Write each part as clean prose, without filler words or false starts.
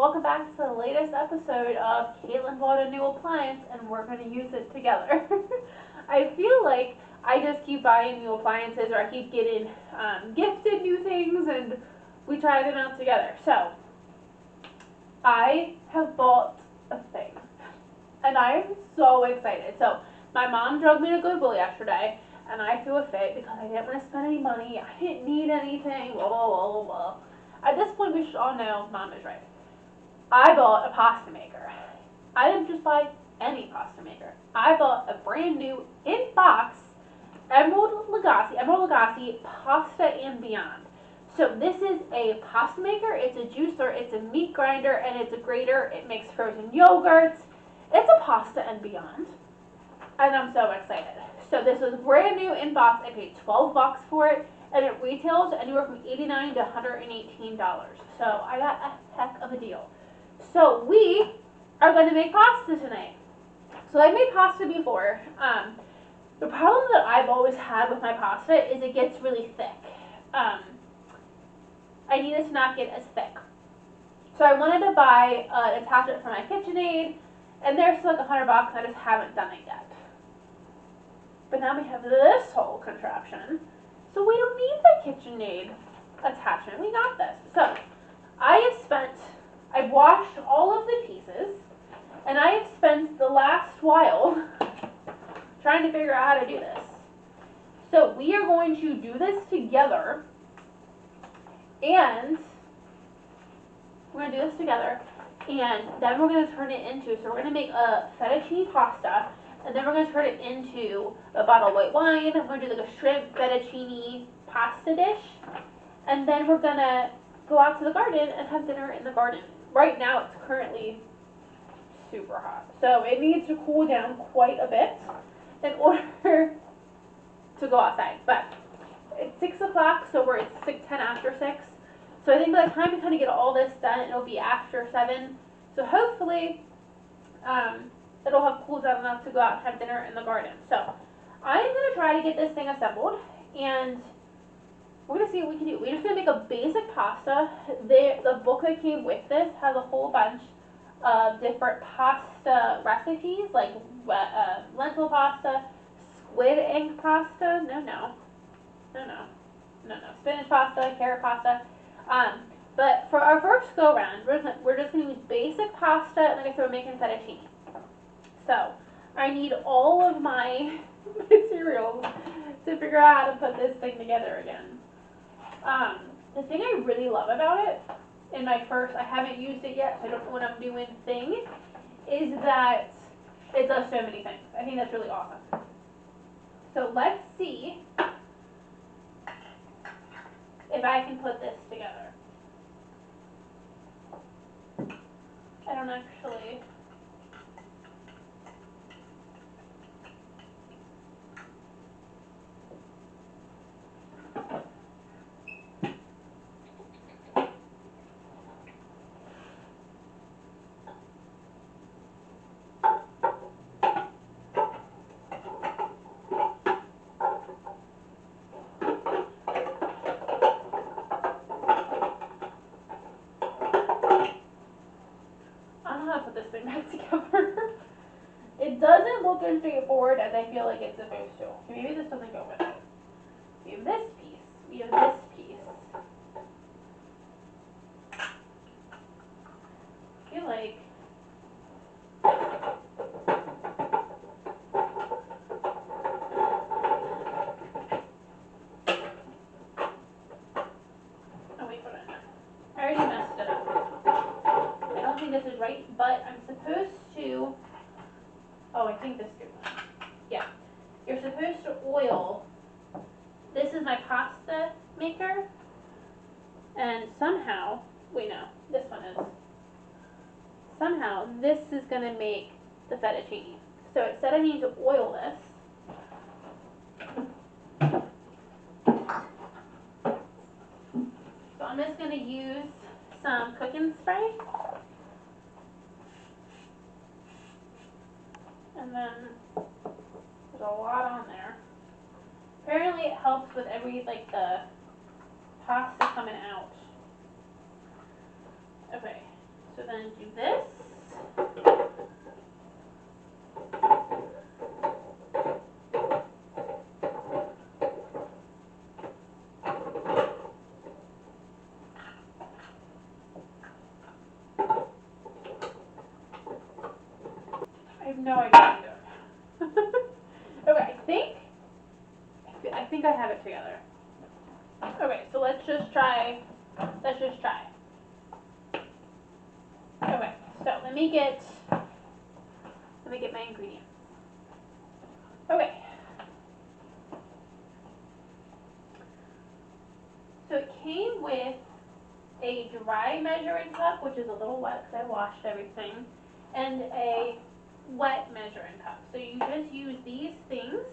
welcome back to the latest episode of Caitlin bought a new appliance and we're going to use it together. I feel like I just keep buying new appliances or I keep getting gifted new things and we try them out together. So, I have bought a thing and I am so excited. So, my mom drove me to Goodwill yesterday and I threw a fit because I didn't want to spend any money. I didn't need anything, blah, blah, blah, blah, blah. At this point, we should all know Mom is right. I bought a pasta maker. I didn't just buy any pasta maker. I bought a brand new in-box Emerald Lagasse Pasta and Beyond. So this is a pasta maker, it's a juicer, it's a meat grinder, and it's a grater. It makes frozen yogurts. It's a pasta and beyond. And I'm so excited. So this was brand new in box. I paid $12 for it, and it retails anywhere from $89 to $118. So I got a heck of a deal. So we are going to make pasta tonight. So I've made pasta before. The problem that I've always had with my pasta is it gets really thick. I need it to not get as thick. So I wanted to buy an attachment for my KitchenAid, and they're still like $100. I just haven't done it yet. But now we have this whole contraption, so we don't need the KitchenAid attachment. We got this. So I've washed all of the pieces, and I have spent the last while trying to figure out how to do this. So we are going to do this together, and and then we're going to turn it into, so we're going to make a fettuccine pasta, and then we're going to turn it into a bottle of white wine. We're going to do like a shrimp fettuccine pasta dish, and then we're going to go out to the garden and have dinner in the garden. Right now it's currently super hot, so it needs to cool down quite a bit in order to go outside. But it's 6 o'clock, so it's 10 after 6. So I think by the time we kind of get all this done, it'll be after 7. So hopefully it'll have cooled down enough to go out and have dinner in the garden. So I'm going to try to get this thing assembled, and we're going to see what we can do. We're just going to make a basic pasta. The book that came with this has a whole bunch of different pasta recipes, like lentil pasta, squid ink pasta, spinach pasta, carrot pasta. But for our first go round, we're just going to use basic pasta, and like I said, we're making fettuccine. So I need all of my materials to figure out how to put this thing together again. The thing I really love about it, I haven't used it yet, so I don't know what I'm doing thing, is that it does so many things. I think that's really awesome. So let's see if I can put this together. I don't actually... this thing back together. It doesn't look as straightforward as I feel like it's supposed to. Maybe this doesn't go with it. We have this piece. We have this piece. I feel like I already messed it up. I don't think this is right, but I'm supposed to... Oh, I think this is good. Yeah. You're supposed to oil... This is my pasta maker. And somehow... Wait, no. This one is. Somehow, this is going to make the fettuccine. So it said I need to oil this. So I'm just going to use some cooking spray. And then there's a lot on there. Apparently it helps with the pasta coming out. Okay, so So then do this. I have no idea either. Okay, I think I have it together. Okay, so let's just try. Okay, so let me get my ingredients. Okay. So it came with a dry measuring cup, which is a little wet because I washed everything, and a wet measuring cup. So you just use these things.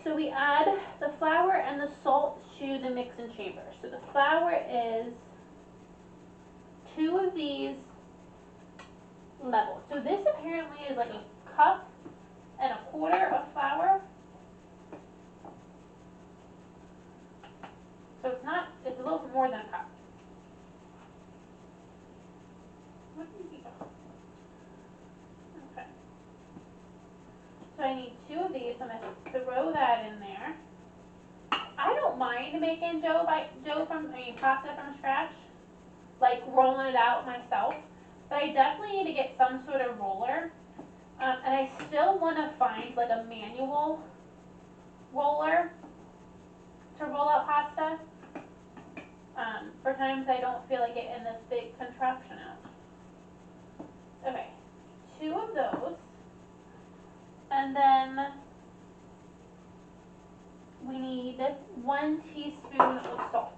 So we add the flour and the salt to the mixing chamber. So the flour is 2 of these levels. So this apparently is like a cup and a quarter of flour. So it's a little more than a cup. Okay. So I need 2 of these. I'm going to throw that in there. I don't mind making pasta from scratch, like rolling it out myself, but I definitely need to get some sort of roller. And I still want to find like a manual roller to roll out pasta. For times I don't feel like getting this big contraption out. Okay, 2 of those. And then we need 1 teaspoon of salt.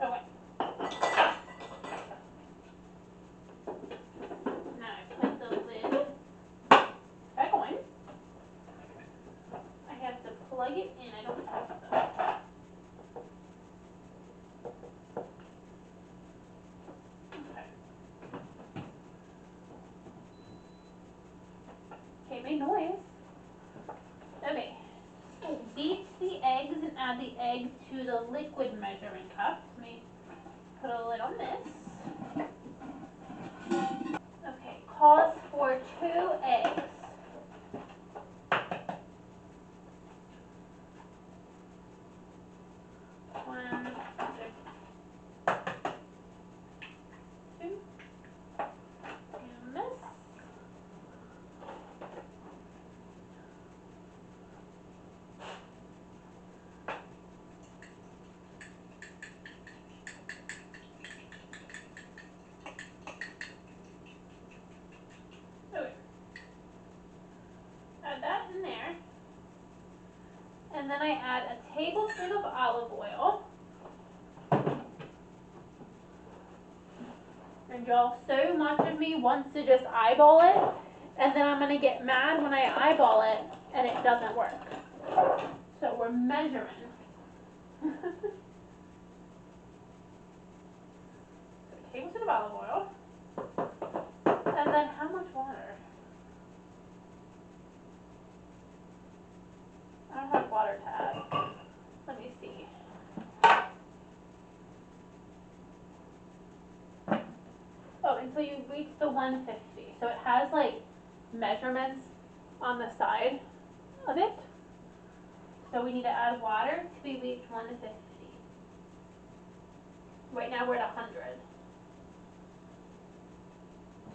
Okay. Now I put the lid back on. I have to plug it in. I don't have the. Okay, made noise. Okay. Beat the eggs and add the eggs to the liquid measuring cup. Let me put a lid on this. Okay, calls for 2 eggs. One, two, and this. Okay. Add that in there. And then I add a tablespoon of olive oil. And y'all, so much of me wants to just eyeball it, and then I'm going to get mad when I eyeball it and it doesn't work. So we're measuring. A tablespoon of olive oil. And then how much water? I don't have water to add. Let me see. Oh, until you reach the 150. So it has like measurements on the side of it. So we need to add water to be reached 150. Right now we're at 100.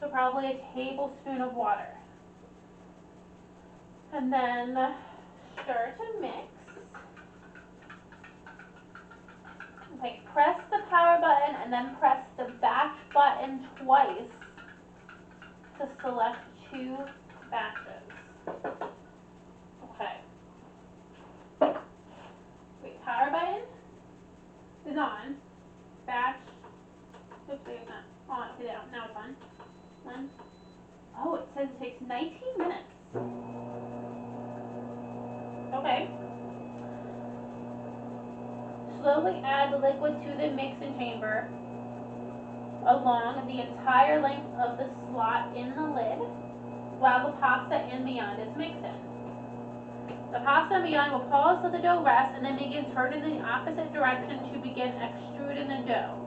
So probably a tablespoon of water. And then stir to mix. Okay, press the power button and then press the batch button twice to select 2 batches. Okay. Wait, power button is on. Batch. Oops, it's not on. Okay, now it's on. 1. Oh, it says it takes 19 minutes. Okay. Slowly add the liquid to the mixing chamber along the entire length of the slot in the lid while the pasta and beyond is mixing. The pasta and beyond will pause so the dough rests and then begin turning in the opposite direction to begin extruding the dough.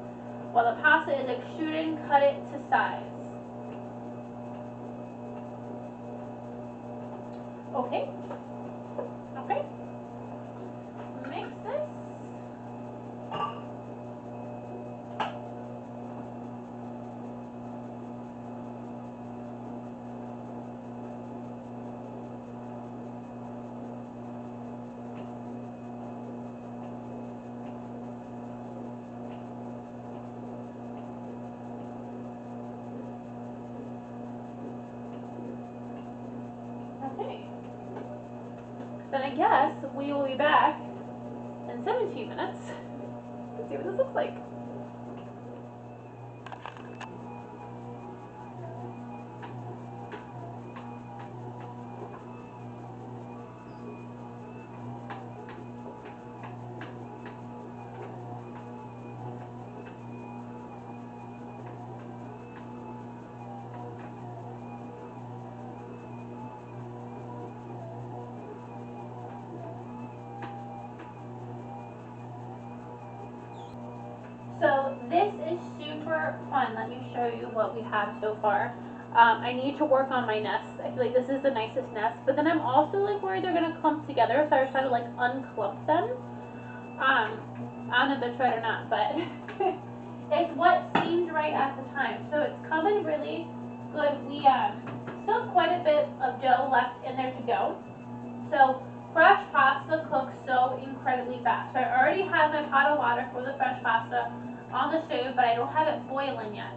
While the pasta is extruding, cut it to size. Okay. Okay. Mix this. Okay. Then I guess we will be back in 17 minutes. Let's see what this looks like. So this is super fun. Let me show you what we have so far. I need to work on my nests. I feel like this is the nicest nest, but then I'm also like worried they're gonna clump together, so I was trying to like unclump them. I don't know if that's right or not, but it's what seemed right at the time. So it's coming really good. We still have quite a bit of dough left in there to go. So fresh pasta cooks so incredibly fast. So I already have my pot of water for the fresh pasta on the stove, but I don't have it boiling yet.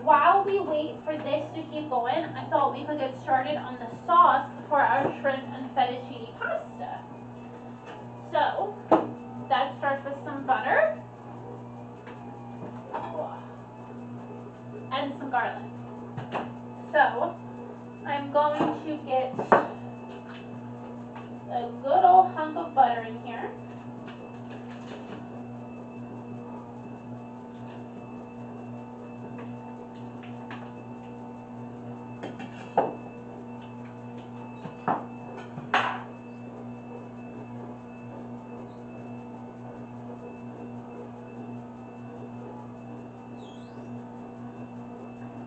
While we wait for this to keep going, I thought we could get started on the sauce for our shrimp and fettuccine pasta. So that starts with some butter and some garlic. So I'm going to get a good old hunk of butter in here.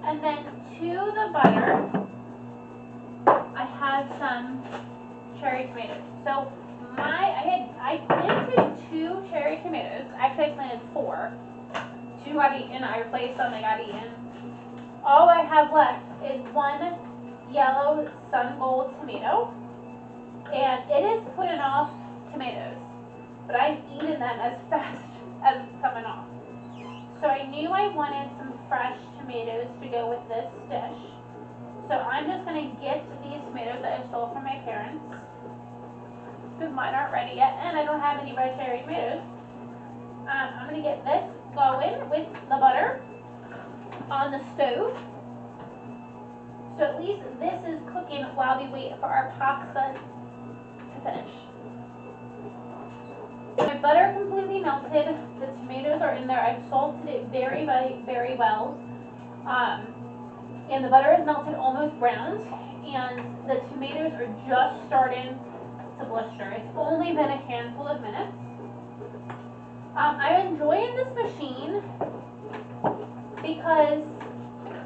And then to the butter, I have some cherry tomatoes. So I planted 2 cherry tomatoes. Actually, I planted 4. 2 got eaten. I replaced them. They got eaten. All I have left is 1 yellow sun gold tomato, and it is putting off tomatoes, but I've eaten them as fast as it's coming off. So I knew I wanted some fresh tomatoes to go with this dish. So I'm just going to get these tomatoes that I stole from my parents, because mine aren't ready yet, and I don't have any red cherry tomatoes. I'm going to get this going with the butter on the stove. So at least this is cooking while we wait for our pasta to finish. My butter completely melted. The tomatoes are in there. I've salted it very, very, very well. And the butter is melted almost browned, and the tomatoes are just starting to blister. It's only been a handful of minutes. I'm enjoying this machine because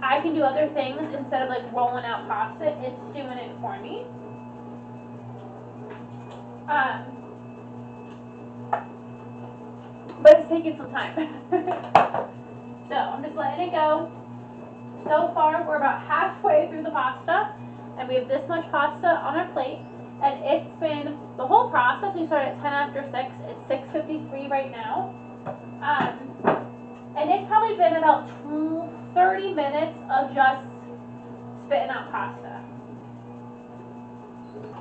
I can do other things instead of like rolling out pasta. It's doing it for me. But it's taking some time. So I'm just letting it go. So far, we're about halfway through the pasta, and we have this much pasta on our plate. And it's been the whole process. We started at 10 after 6. It's 6:53 right now. And it's probably been about 30 minutes of just spitting out pasta.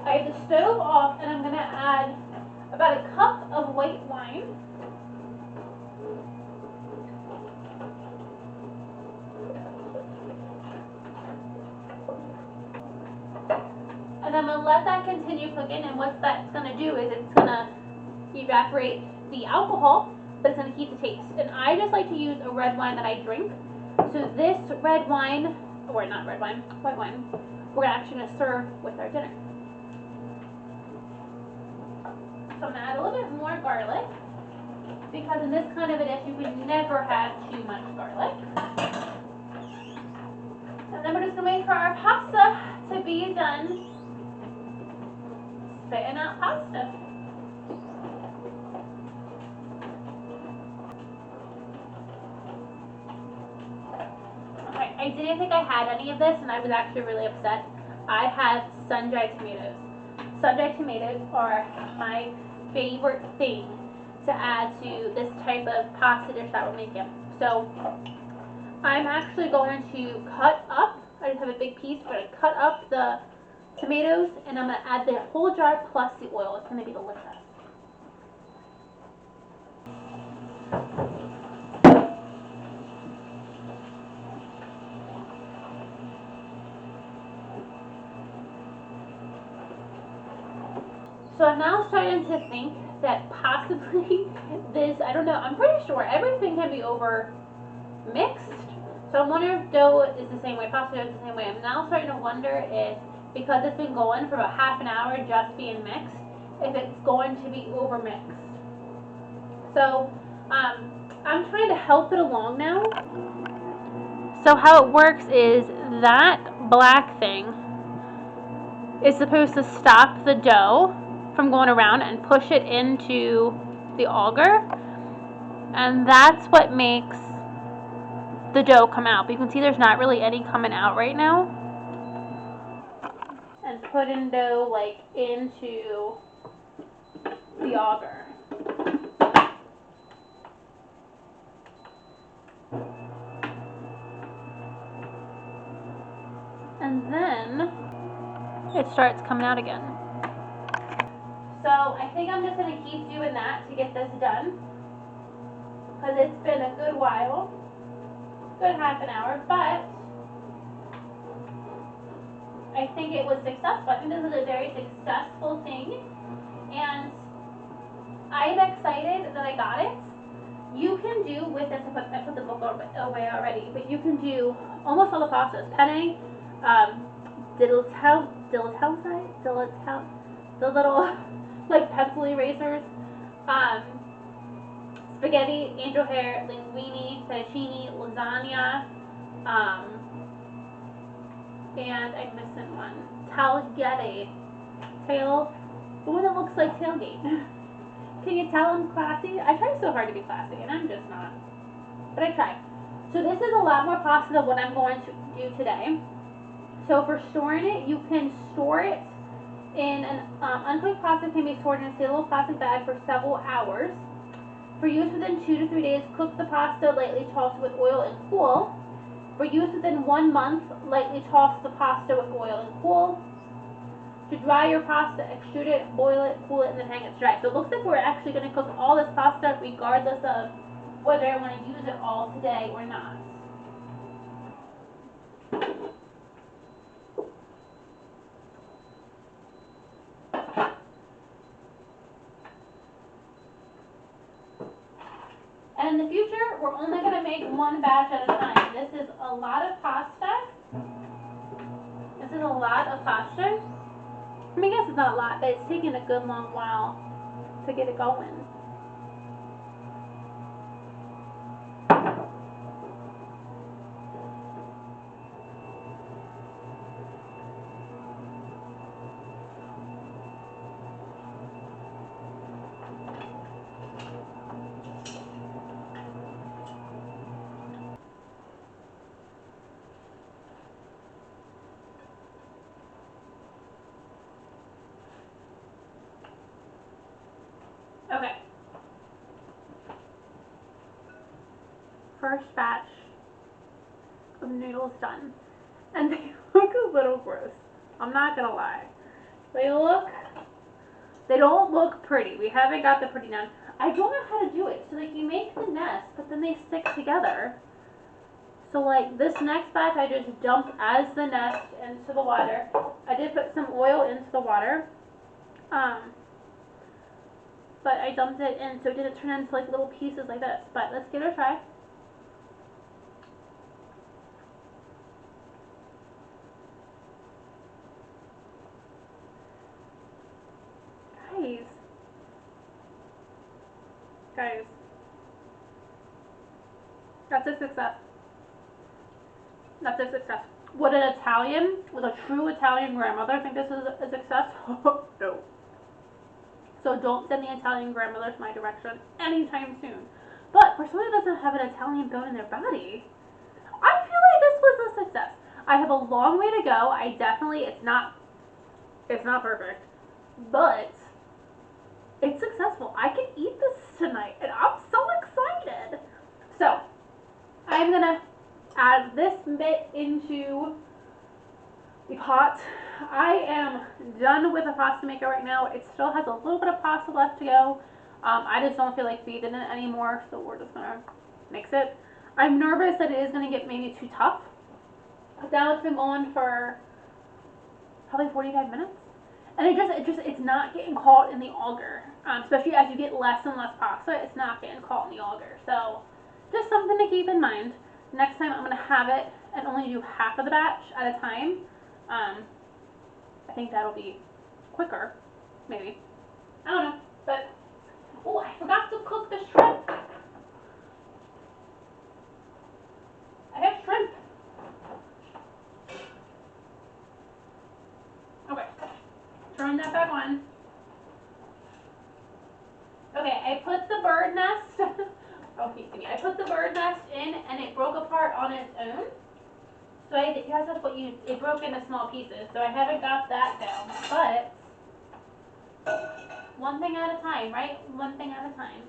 I have the stove off, and I'm going to add about a cup of white wine. And I'm going to let that continue cooking, and what that's going to do is it's going to evaporate the alcohol, but it's going to keep the taste. And I just like to use a red wine that I drink. So this red wine, or not red wine, white wine, we're actually going to serve with our dinner. So I'm going to add a little bit more garlic, because in this kind of a dish you can never have too be done spitting out pasta. Okay, I didn't think I had any of this, and I was actually really upset. I have sun-dried tomatoes. Sun-dried tomatoes are my favorite thing to add to this type of pasta dish that we're making. So I'm actually going to cut up, I just have a big piece, I'm going to cut up the tomatoes, and I'm going to add the whole jar plus the oil. It's going to be delicious. So I'm now starting to think that possibly this, I don't know, I'm pretty sure everything can be over mixed. So I'm wondering if dough is the same way, pasta dough is the same way. I'm now starting to wonder if, because it's been going for about half an hour just being mixed, if it's going to be over mixed. So I'm trying to help it along now. So how it works is that black thing is supposed to stop the dough from going around and push it into the auger, and that's what makes the dough come out. But you can see there's not really any coming out right now. And putting dough like into the auger. And then it starts coming out again. So I think I'm just going to keep doing that to get this done, because it's been a good while, good half an hour, but I think it was successful. I think this is a very successful thing, and I'm excited that I got it. You can do with this, I put the book away already, but you can do almost all the pastas. Penne, the little like pencil erasers, spaghetti, angel hair, linguine, fettuccine, lasagna, and I'm missing one. Tailgate. The one that looks like tailgate. Can you tell I'm classy? I try so hard to be classy, and I'm just not. But I try. So this is a lot more pasta than what I'm going to do today. So for storing it, you can store it in an uncooked pasta can be stored in a sealable plastic bag for several hours. For use within 2 to 3 days, cook the pasta, lightly toss with oil and cool. For use within 1 month, lightly toss the pasta with oil and cool. To dry your pasta, extrude it, boil it, cool it, and then hang it dry. So it looks like we're actually going to cook all this pasta regardless of whether I want to use it all today or not. And in the future, we're only going to make one batch at a time. This is a lot of pasta. This is a lot of pasta. I mean, I guess it's not a lot, but it's taking a good long while to get it going. Okay. First batch of noodles done. And they look a little gross. I'm not gonna lie. They don't look pretty. We haven't got the pretty down. I don't know how to do it. So like you make the nest, but then they stick together. So like this next batch I just dumped as the nest into the water. I did put some oil into the water. But I dumped it in so it didn't turn into like little pieces like this. But let's give it a try. Guys, that's a success. That's a success. Would an Italian, with a true Italian grandmother, think this is a success? No. So don't send the Italian grandmothers my direction anytime soon. But for someone who doesn't have an Italian bone in their body, I feel like this was a success. I have a long way to go. I definitely, it's not perfect, but it's successful. I can eat this tonight, and I'm so excited. So I'm gonna add this bit into the pot. I am done with the pasta maker right now. It still has a little bit of pasta left to go. I just don't feel like feeding it anymore, so we're just gonna mix it. I'm nervous that it is gonna get maybe too tough. But now it's been going for probably 45 minutes. And it's not getting caught in the auger. Especially as you get less and less pasta, it's not getting caught in the auger. So, just something to keep in mind. Next time I'm going to have it and only do half of the batch at a time. I think that'll be quicker, maybe. I don't know, but, oh, I forgot to cook the shrimp. I have shrimp. Okay, turn that back on. Okay, I put the bird nest, I put the bird nest in and it broke apart on its own. So I guess that's what it broke into small pieces. So I haven't got that down, but one thing at a time, right? One thing at a time.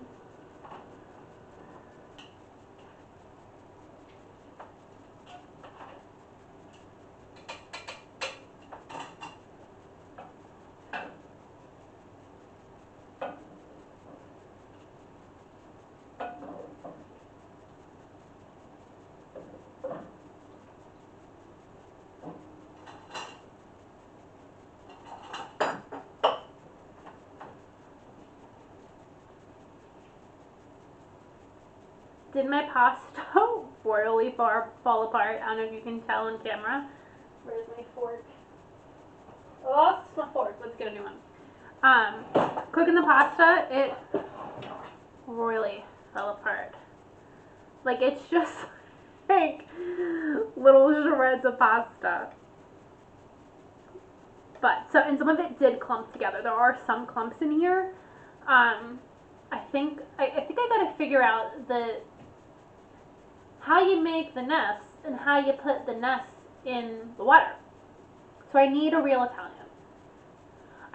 Did my pasta royally fall apart? I don't know if you can tell on camera. Where's my fork? I lost my fork. Let's get a new one. Cooking the pasta, it royally fell apart. Like, it's just like little shreds of pasta. But, and some of it did clump together. There are some clumps in here. I think I gotta figure out how you make the nests and how you put the nests in the water. So I need a real Italian.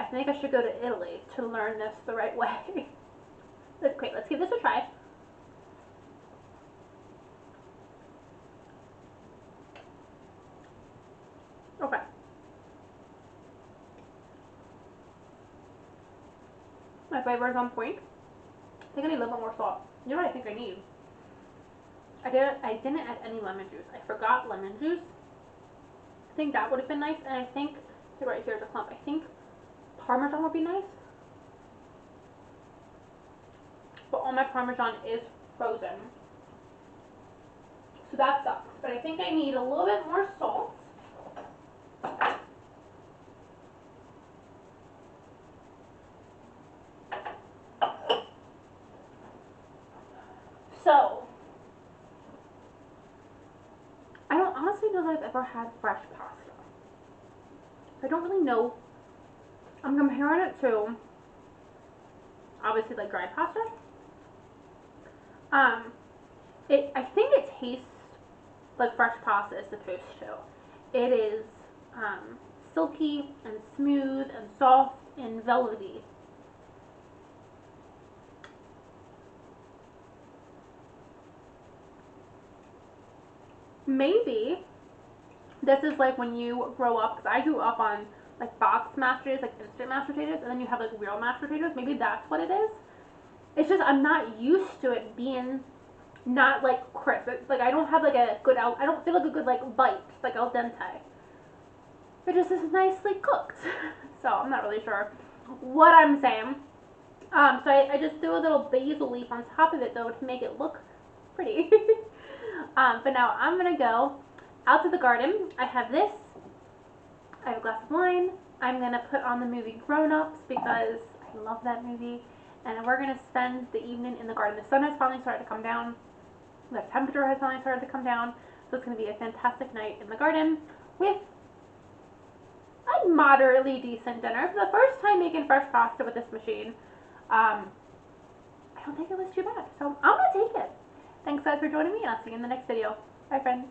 I think I should go to Italy to learn this the right way. Okay, let's give this a try. Okay. My flavor is on point. I think I need a little bit more salt. You know what I think I need? I didn't add any lemon juice. I forgot lemon juice. I think that would have been nice, and I think right here's a clump. I think Parmesan would be nice. But all my Parmesan is frozen. So that sucks. But I think I need a little bit more salt. So, I don't honestly know that I've ever had fresh pasta. I don't really know. I'm comparing it to, obviously, like dry pasta. I think it tastes like fresh pasta is supposed to. It is silky and smooth and soft and velvety. Maybe this is like when you grow up, because I grew up on like boxed mashed potatoes, like instant mashed potatoes, and then you have like real mashed potatoes. Maybe that's what it is. It's just I'm not used to it being not like crisp. It's like I don't have like a good I don't feel like a good like bite, like al dente. It just is nicely cooked. So I'm not really sure what I'm saying. So I just threw a little basil leaf on top of it though to make it look pretty. But now I'm gonna go out to the garden. I have this. I have a glass of wine. I'm gonna put on the movie Grown Ups because I love that movie. And we're gonna spend the evening in the garden. The sun has finally started to come down. The temperature has finally started to come down. So it's going to be a fantastic night in the garden with a moderately decent dinner. For the first time making fresh pasta with this machine, I don't think it was too bad. So I'm going to take it. Thanks guys for joining me, and I'll see you in the next video. Bye friends.